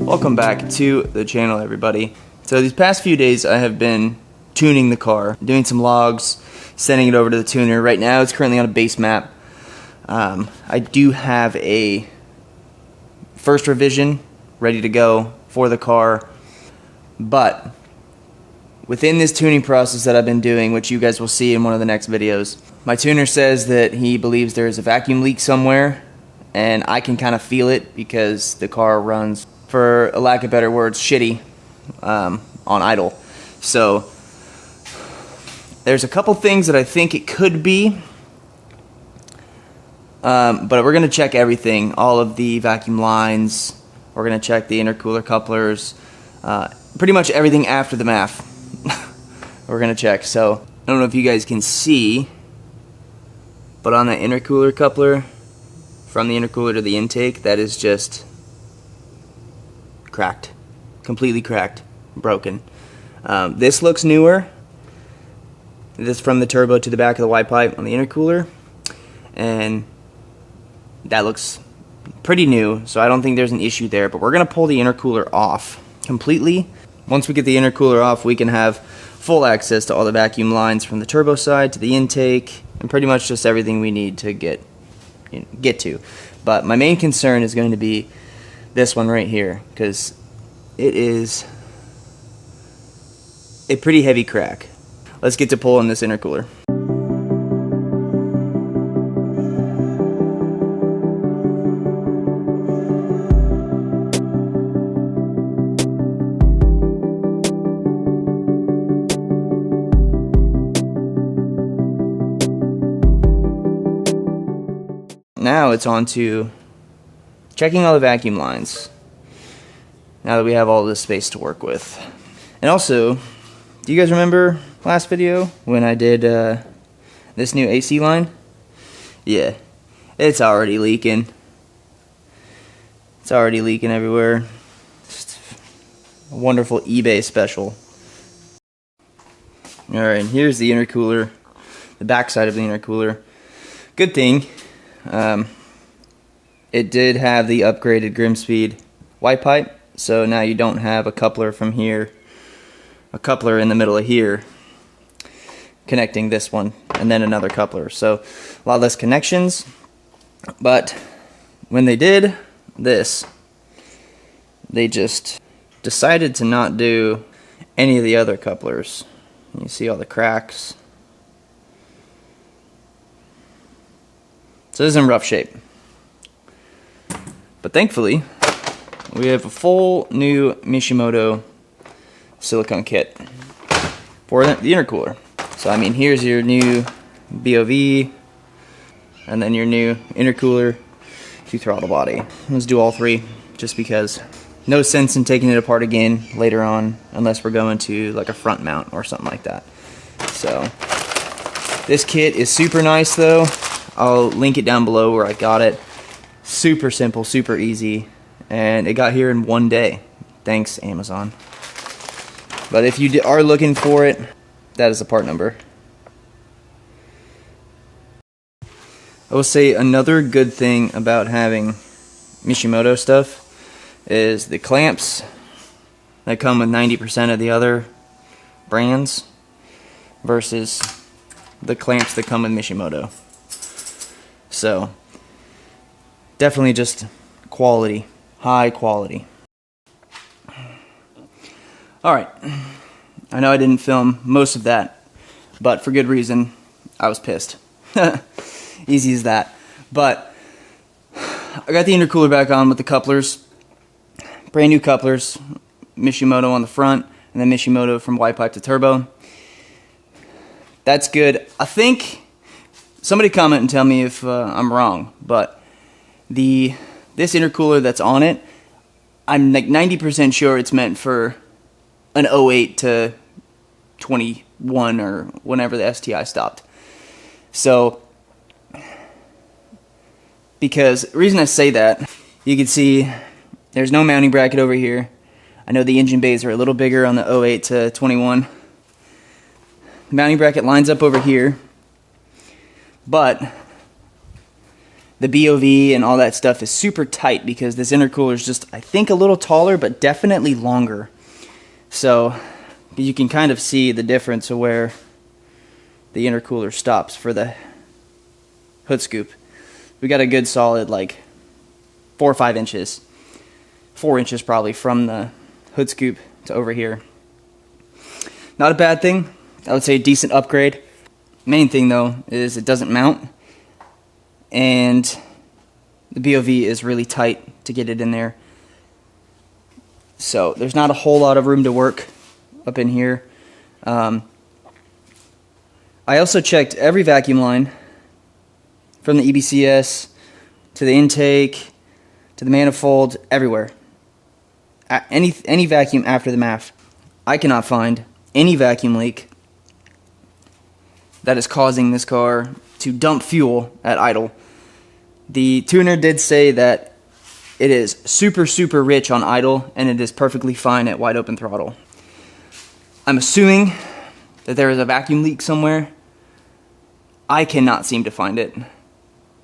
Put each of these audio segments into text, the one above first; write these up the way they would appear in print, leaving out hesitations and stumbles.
Welcome back to the channel, everybody. So these past few days I have been tuning the car, doing some logs, sending it over to the tuner. Right now it's currently on a base map. I do have a first revision ready to go for the car, but within this tuning process that I've been doing, which you guys will see in one of the next videos, my tuner says that he believes there's a vacuum leak somewhere, and I can kind of feel it because the car runs, for a lack of better words, shitty on idle. So there's a couple things that I think it could be, but we're going to check everything, all of the vacuum lines. We're going to check the intercooler couplers, pretty much everything after the MAF. We're going to check. So I don't know if you guys can see, but on the intercooler coupler, from the intercooler to the intake, that is just cracked, completely cracked, broken. This looks newer. This from the turbo to the back of the Y pipe on the intercooler, and that looks pretty new, so I don't think there's an issue there. But we're gonna pull the intercooler off completely. Once we get the intercooler off, we can have full access to all the vacuum lines from the turbo side to the intake, and pretty much just everything we need to get to. But my main concern is going to be this one right here, because it is a pretty heavy crack. Let's get to pulling this intercooler. Now it's on to checking all the vacuum lines, now that we have all this space to work with. And also, do you guys remember last video when I did this new AC line? Yeah, it's already leaking. It's already leaking everywhere. Just a wonderful eBay special. Alright, here's the intercooler, the back side of the intercooler. Good thing, it did have the upgraded Grimspeed Y pipe, so now you don't have a coupler from here, a coupler in the middle of here connecting this one, and then another coupler. So a lot less connections. But when they did this, they just decided to not do any of the other couplers. You see all the cracks. So this is in rough shape. But thankfully, we have a full new Mishimoto silicone kit for the intercooler. So I mean, here's your new BOV, and then your new intercooler to throttle body. Let's do all three, just because no sense in taking it apart again later on, unless we're going to like a front mount or something like that. So this kit is super nice though. I'll link it down below where I got it. Super simple, super easy, and it got here in one day. Thanks, Amazon. But if you are looking for it, that is the part number. I will say another good thing about having Mishimoto stuff is the clamps that come with 90% of the other brands versus the clamps that come with Mishimoto. So definitely just quality, high quality. Alright, I know I didn't film most of that, but for good reason. I was pissed. Easy as that. But I got the intercooler back on with the couplers. Brand new couplers. Mishimoto on the front, and then Mishimoto from Y pipe to turbo. That's good. I think, somebody comment and tell me if I'm wrong, but this intercooler that's on it, I'm like 90% sure it's meant for an 08 to 21 or whenever the STI stopped. So, because the reason I say that, you can see there's no mounting bracket over here. I know the engine bays are a little bigger on the 08 to 21. The mounting bracket lines up over here, but the BOV and all that stuff is super tight because this intercooler is just, I think, a little taller, but definitely longer. So you can kind of see the difference of where the intercooler stops for the hood scoop. We got a good solid like 4 or 5 inches, 4 inches probably from the hood scoop to over here. Not a bad thing. I would say a decent upgrade. Main thing though is it doesn't mount, and the BOV is really tight to get it in there. So there's not a whole lot of room to work up in here. I also checked every vacuum line from the EBCS to the intake to the manifold, everywhere. Any vacuum after the MAF. I cannot find any vacuum leak that is causing this car to dump fuel at idle. The tuner did say that it is super, super rich on idle, and it is perfectly fine at wide open throttle. I'm assuming that there is a vacuum leak somewhere. I cannot seem to find it.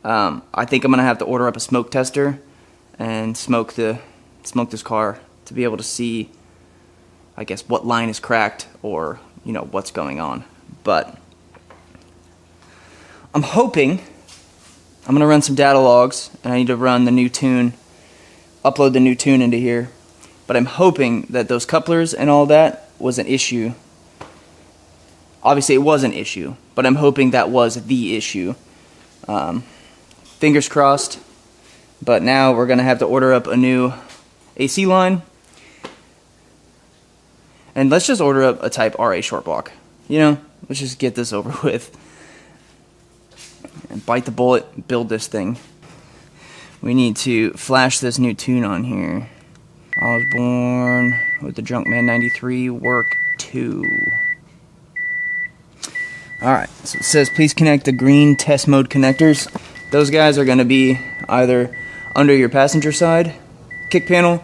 I think I'm gonna have to order up a smoke tester and smoke this car to be able to see, I guess, what line is cracked or, you know, what's going on. But I'm hoping I'm gonna run some data logs, and I need to run the new tune, upload the new tune into here. But I'm hoping that those couplers and all that was an issue. Obviously it was an issue, but I'm hoping that was the issue. Fingers crossed. But now we're gonna have to order up a new AC line, and let's just order up a type RA short block. You know, let's just get this over with and bite the bullet, build this thing. We need to flash this new tune on here. I was born with the Drunkman 93 work 2. Alright, so it says please connect the green test mode connectors. Those guys are going to be either under your passenger side kick panel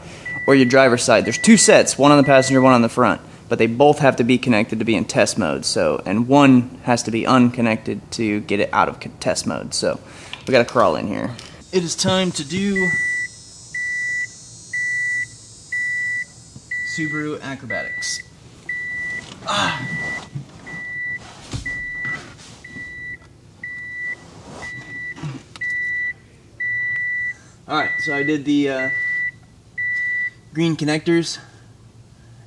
or your driver's side. There's 2 sets, one on the passenger, one on the front, but they both have to be connected to be in test mode. So, and one has to be unconnected to get it out of test mode. So we got to crawl in here. It is time to do Subaru acrobatics. Alright, so I did the green connectors,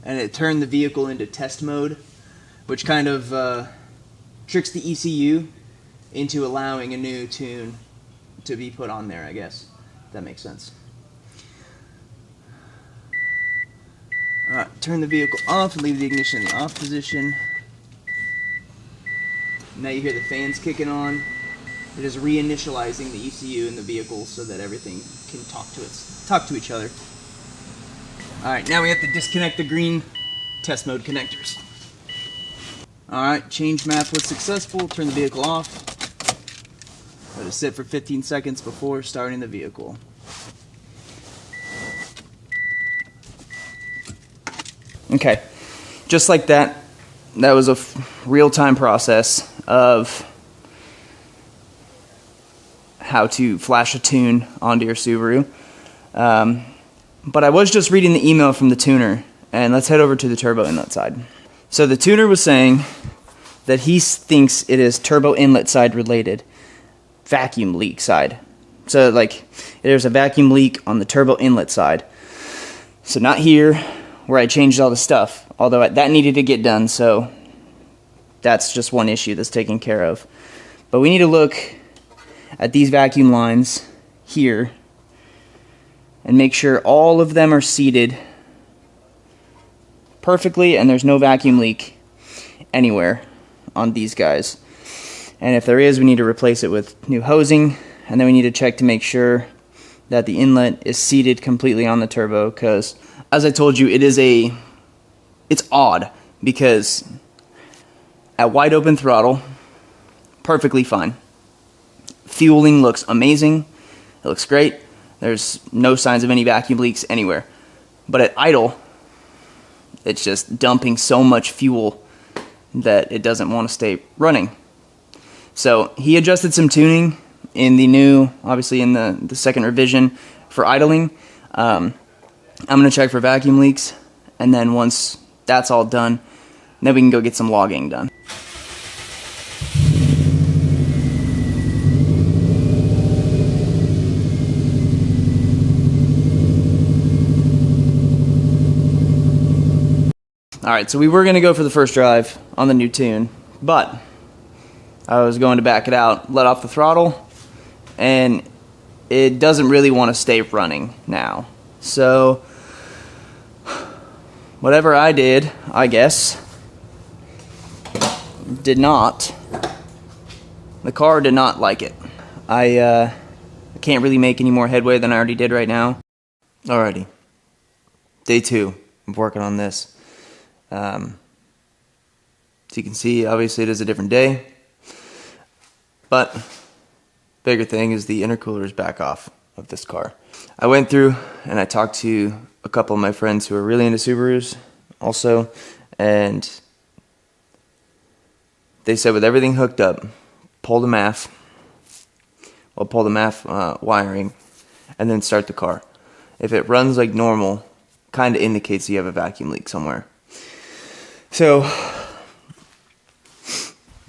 and it turned the vehicle into test mode, which kind of tricks the ECU into allowing a new tune to be put on there, I guess. If that makes sense. Alright, turn the vehicle off and leave the ignition in the off position. Now you hear the fans kicking on. It is reinitializing the ECU in the vehicle so that everything can talk to each other. Alright, now we have to disconnect the green test mode connectors. Alright, change map was successful. Turn the vehicle off. Let it sit for 15 seconds before starting the vehicle. Okay, just like that, that was a real-time process of how to flash a tune onto your Subaru. But I was just reading the email from the tuner, and let's head over to the turbo inlet side. So the tuner was saying that he thinks it is turbo inlet side related, vacuum leak side. So like there's a vacuum leak on the turbo inlet side. So not here where I changed all the stuff, although that needed to get done, so that's just one issue that's taken care of. But we need to look at these vacuum lines here and make sure all of them are seated perfectly and there's no vacuum leak anywhere on these guys. And if there is, we need to replace it with new hosing, and then we need to check to make sure that the inlet is seated completely on the turbo, because as I told you, it's odd because at wide open throttle, perfectly fine. Fueling looks amazing. It looks great. There's no signs of any vacuum leaks anywhere. But at idle, it's just dumping so much fuel that it doesn't want to stay running. So he adjusted some tuning in the new, obviously in the second revision for idling. I'm gonna check for vacuum leaks, and then once that's all done, then we can go get some logging done. Alright, so we were gonna go for the first drive on the new tune, but I was going to back it out, let off the throttle, and it doesn't really want to stay running now. So whatever I did, I guess, did not. The car did not like it. I can't really make any more headway than I already did right now. Alrighty. Day 2. I'm working on this. So you can see, obviously it is a different day. But bigger thing is the intercooler is back off of this car. I went through and I talked to a couple of my friends who are really into Subarus also, and they said with everything hooked up, pull the MAF, wiring, and then start the car. If it runs like normal, kind of indicates you have a vacuum leak somewhere. So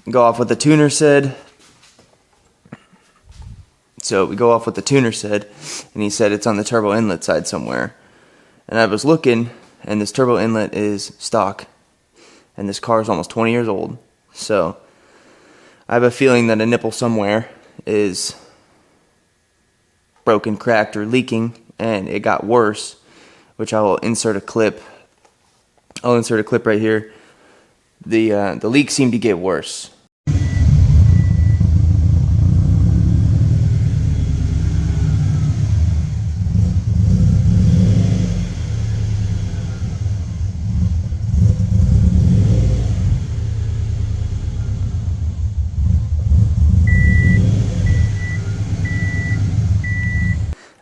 go off what the tuner said. So we go off what the tuner said, and he said it's on the turbo inlet side somewhere. And I was looking, and this turbo inlet is stock, and this car is almost 20 years old. So I have a feeling that a nipple somewhere is broken, cracked, or leaking, and it got worse, which I will insert a clip. I'll insert a clip right here. The leak seemed to get worse.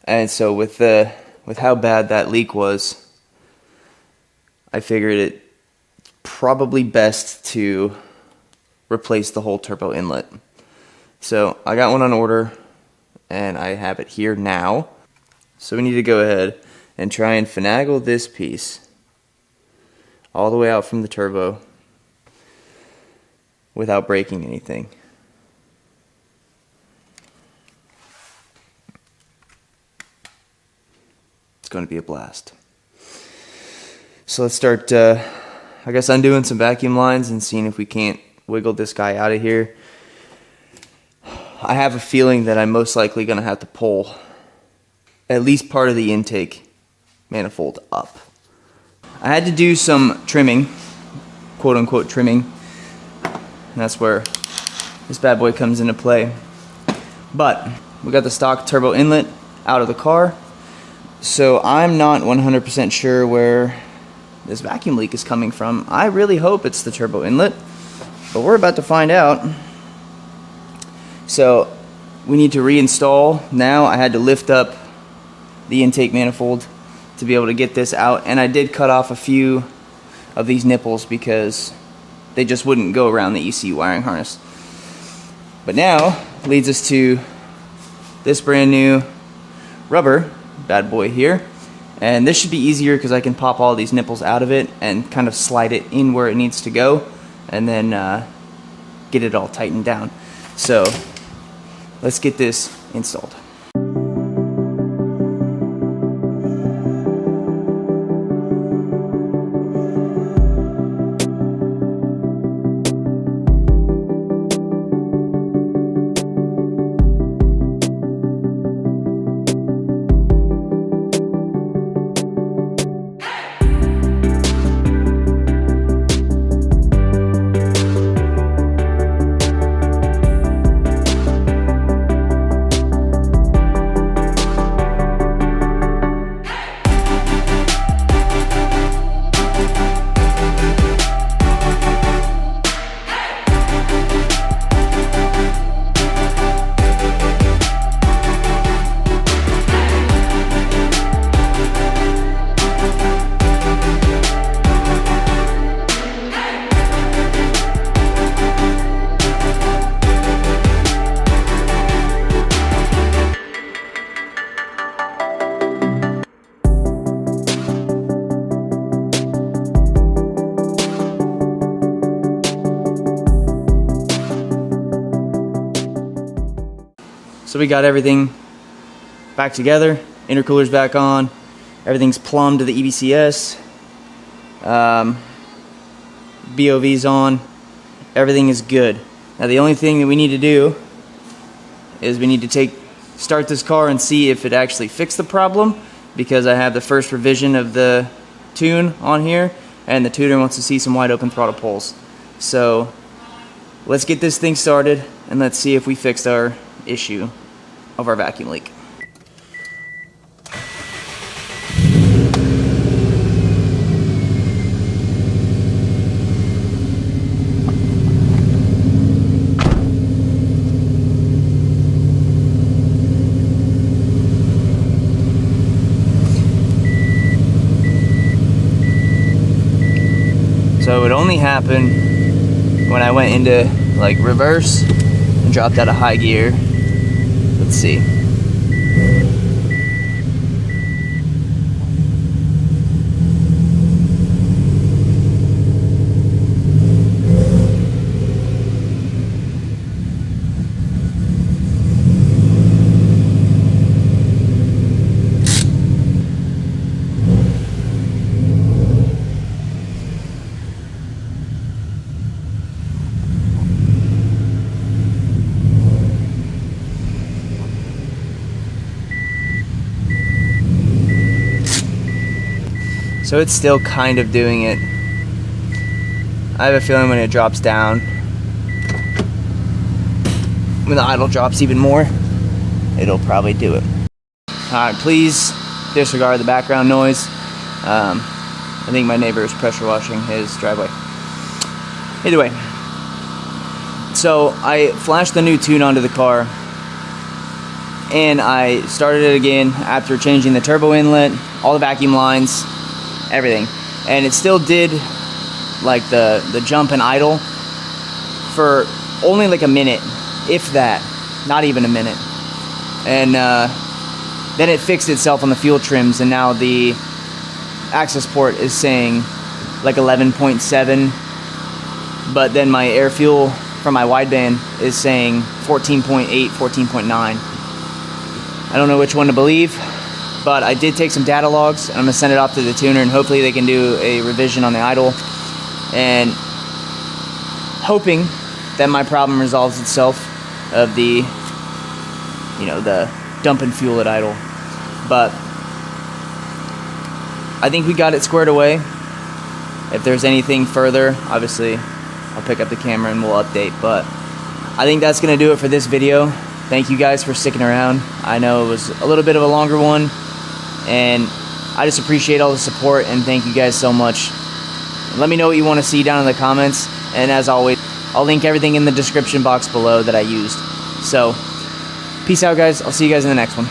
And so with how bad that leak was, I figured it probably best to replace the whole turbo inlet. So I got one on order, and I have it here now. So we need to go ahead and try and finagle this piece all the way out from the turbo without breaking anything. It's going to be a blast. So let's start, I guess, undoing some vacuum lines and seeing if we can't wiggle this guy out of here. I have a feeling that I'm most likely going to have to pull at least part of the intake manifold up. I had to do some trimming, quote-unquote trimming, and that's where this bad boy comes into play. But we got the stock turbo inlet out of the car. So I'm not 100% sure where this vacuum leak is coming from. I really hope it's the turbo inlet, but we're about to find out. So we need to reinstall. Now I had to lift up the intake manifold to be able to get this out, and I did cut off a few of these nipples because they just wouldn't go around the ECU wiring harness. But now leads us to this brand new rubber bad boy here, and this should be easier because I can pop all these nipples out of it and kind of slide it in where it needs to go, and then get it all tightened down. So let's get this installed. So we got everything back together. Intercooler's back on. Everything's plumbed to the EBCS. BOV's on. Everything is good. Now the only thing that we need to do is we need to start this car and see if it actually fixed the problem, because I have the first revision of the tune on here, and the tuner wants to see some wide open throttle pulls. So let's get this thing started and let's see if we fixed our issue of our vacuum leak. So it only happened when I went into like reverse and dropped out of high gear. Let's see. So it's still kind of doing it. I have a feeling when it drops down, when the idle drops even more, it'll probably do it. Alright, please disregard the background noise. I think my neighbor is pressure washing his driveway. Either way, so I flashed the new tune onto the car, and I started it again after changing the turbo inlet, all the vacuum lines, everything, and it still did like the jump and idle for only like a minute, if that, not even a minute. And then it fixed itself on the fuel trims, and now the access port is saying like 11.7, but then my air fuel from my wideband is saying 14.8, 14.9. I don't know which one to believe, but I did take some data logs, and I'm going to send it off to the tuner, and hopefully they can do a revision on the idle, and hoping that my problem resolves itself of the, the dumping fuel at idle. But I think we got it squared away. If there's anything further, obviously I'll pick up the camera and we'll update, but I think that's going to do it for this video. Thank you guys for sticking around. I know it was a little bit of a longer one, and I just appreciate all the support, and thank you guys so much. Let me know what you want to see down in the comments, and as always, I'll link everything in the description box below that I used. So, peace out guys, I'll see you guys in the next one.